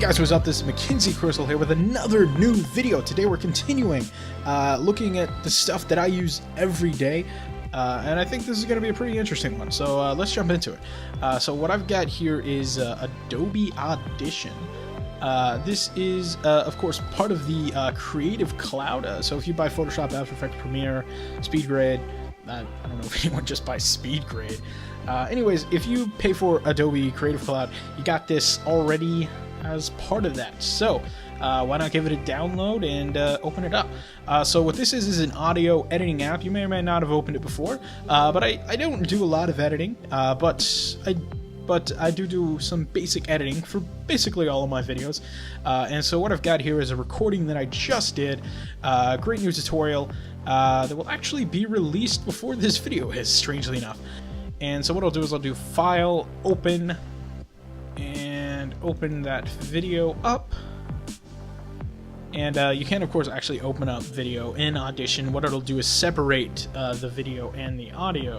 guys, what's up? This is Mackenzie Crystal here with another new video. Today we're continuing looking at the stuff that I use every day, and I think this is going to be a pretty interesting one. So let's jump into it. So what I've got here is Adobe Audition. This is, of course, part of the Creative Cloud. So if you buy Photoshop, After Effects, Premiere, SpeedGrade, I don't know if anyone just buys SpeedGrade. Anyways, if you pay for Adobe Creative Cloud, you got this already as part of that. So why not give it a download and open it up? So what this is an audio editing app. You may or may not have opened it before, but I don't do a lot of editing, but I do some basic editing for basically all of my videos. And so what I've got here is a recording that I just did, great new tutorial that will actually be released before this video is, strangely enough. And so what I'll do is I'll do File, Open, and open that video up. And you can, of course, actually open up video in Audition. What it'll do is separate the video and the audio.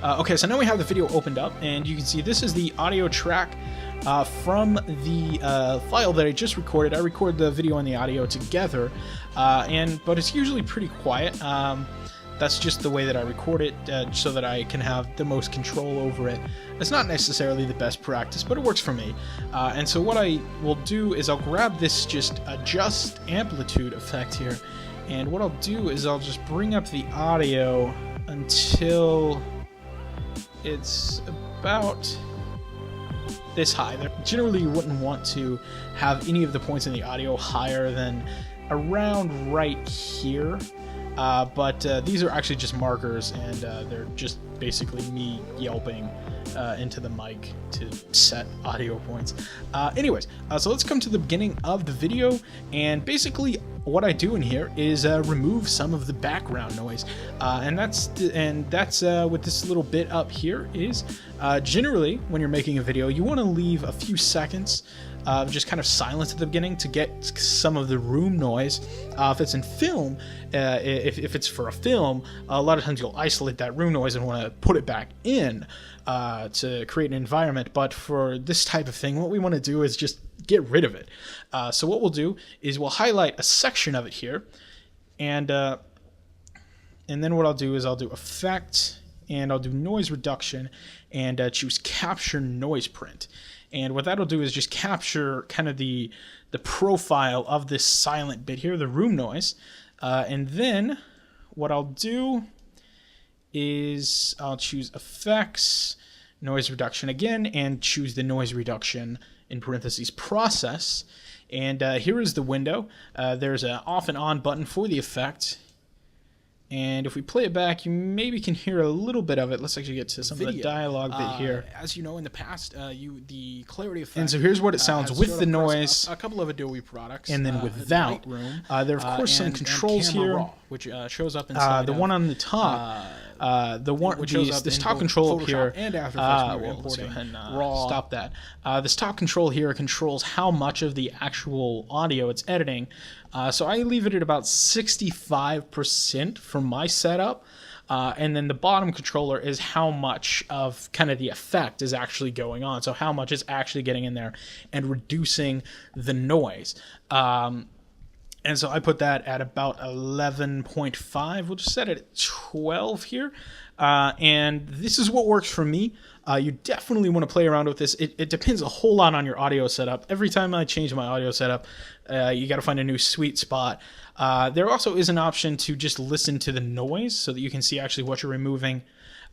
Okay, so now we have the video opened up, and you can see this is the audio track from the file that I just recorded. I record the video and the audio together, but it's usually pretty quiet. That's just the way that I record it, so that I can have the most control over it. It's not necessarily the best practice, but it works for me. And so what I will do is I'll grab this just adjust amplitude effect here, and what I'll do is I'll just bring up the audio until it's about this high. Generally, you wouldn't want to have any of the points in the audio higher than around right here, but these are actually just markers, and they're just basically me yelping into the mic to set audio points. Anyways, so let's come to the beginning of the video, and basically what I do in here is remove some of the background noise, and that's what this little bit up here is. Generally, when you're making a video, you want to leave a few seconds just kind of silence at the beginning to get some of the room noise. If it's in film, if it's for a film, a lot of times you'll isolate that room noise and want to put it back in to create an environment. But for this type of thing, what we want to do is just get rid of it. So what we'll do is we'll highlight a section of it here, and then what I'll do is I'll do Effect, and I'll do Noise Reduction, and choose Capture Noise Print. And what that'll do is just capture kind of the profile of this silent bit here, the room noise. And then what I'll do is I'll choose Effects, Noise Reduction again, and choose the Noise Reduction in parentheses process. And here is the window. There's an off and on button for the effect. And if we play it back, you maybe can hear a little bit of it. Let's actually get to some of the dialogue bit here. As you know, in the past, the clarity effect. And so here's what it sounds with the noise. A couple of Adobe products. And then without. There are, of course, some controls here. Raw, which shows up inside. The one on the top. This top control up here. And After Effects importing raw. Stop that. This top control here controls how much of the actual audio it's editing. So I leave it at about 65% for my setup. And then the bottom controller is how much of kind of the effect is actually going on. So how much is actually getting in there and reducing the noise. And so I put that at about 11.5. We'll just set it at 12 here. And this is what works for me. You definitely want to play around with this. It depends a whole lot on your audio setup. Every time I change my audio setup, you got to find a new sweet spot. There also is an option to just listen to the noise so that you can see actually what you're removing.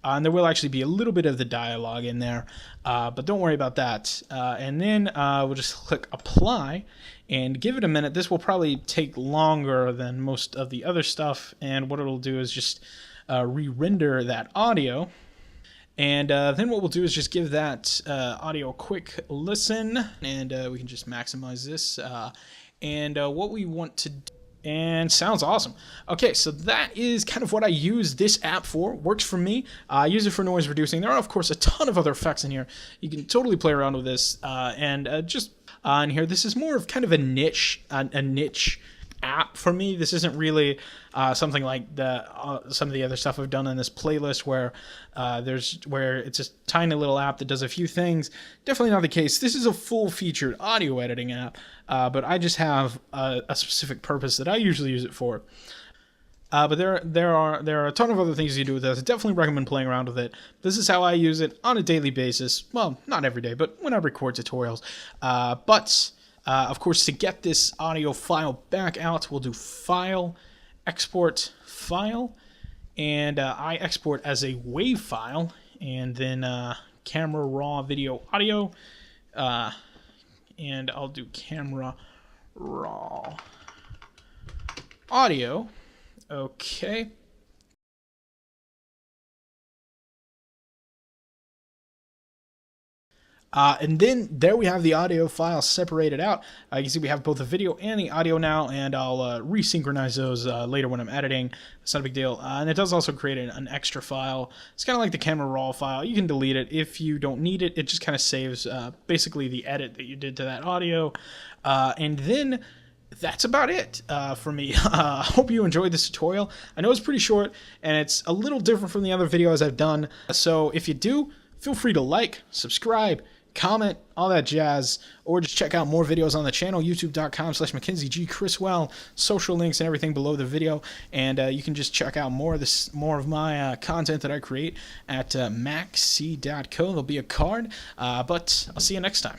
And there will actually be a little bit of the dialogue in there, but don't worry about that. And then we'll just click Apply and give it a minute. This will probably take longer than most of the other stuff, and what it'll do is just re-render that audio. And then what we'll do is just give that audio a quick listen, and we can just maximize this. And what we want to do, and sounds awesome. Okay, so that is kind of what I use this app for. Works for me. I use it for noise reducing. There are, of course, a ton of other effects in here. You can totally play around with this. And just on here, this is more of kind of a niche app for me. This isn't really something like the some of the other stuff I've done in this playlist where it's a tiny little app that does a few things. Definitely not the case. This is a full-featured audio editing app, but I just have a specific purpose that I usually use it for. But there are a ton of other things you do with this. I definitely recommend playing around with it. This is how I use it on a daily basis. Well, not every day, but when I record tutorials. Of course, to get this audio file back out, we'll do File, Export File, and I export as a WAV file, and then Camera Raw Video Audio, and I'll do Camera Raw Audio. Okay. And then there we have the audio file separated out. You can see we have both the video and the audio now, and I'll resynchronize those later when I'm editing. It's not a big deal. And it does also create an extra file. It's kind of like the Camera Raw file. You can delete it if you don't need it. It just kind of saves basically the edit that you did to that audio. And then that's about it for me. I hope you enjoyed this tutorial. I know it's pretty short, and it's a little different from the other videos I've done. So if you do, feel free to like, subscribe, comment, all that jazz, or just check out more videos on the channel, youtube.com/MackenzieGChriswell, social links and everything below the video, and you can just check out more of my content that I create at mackc.co. There'll be a card, but I'll see you next time.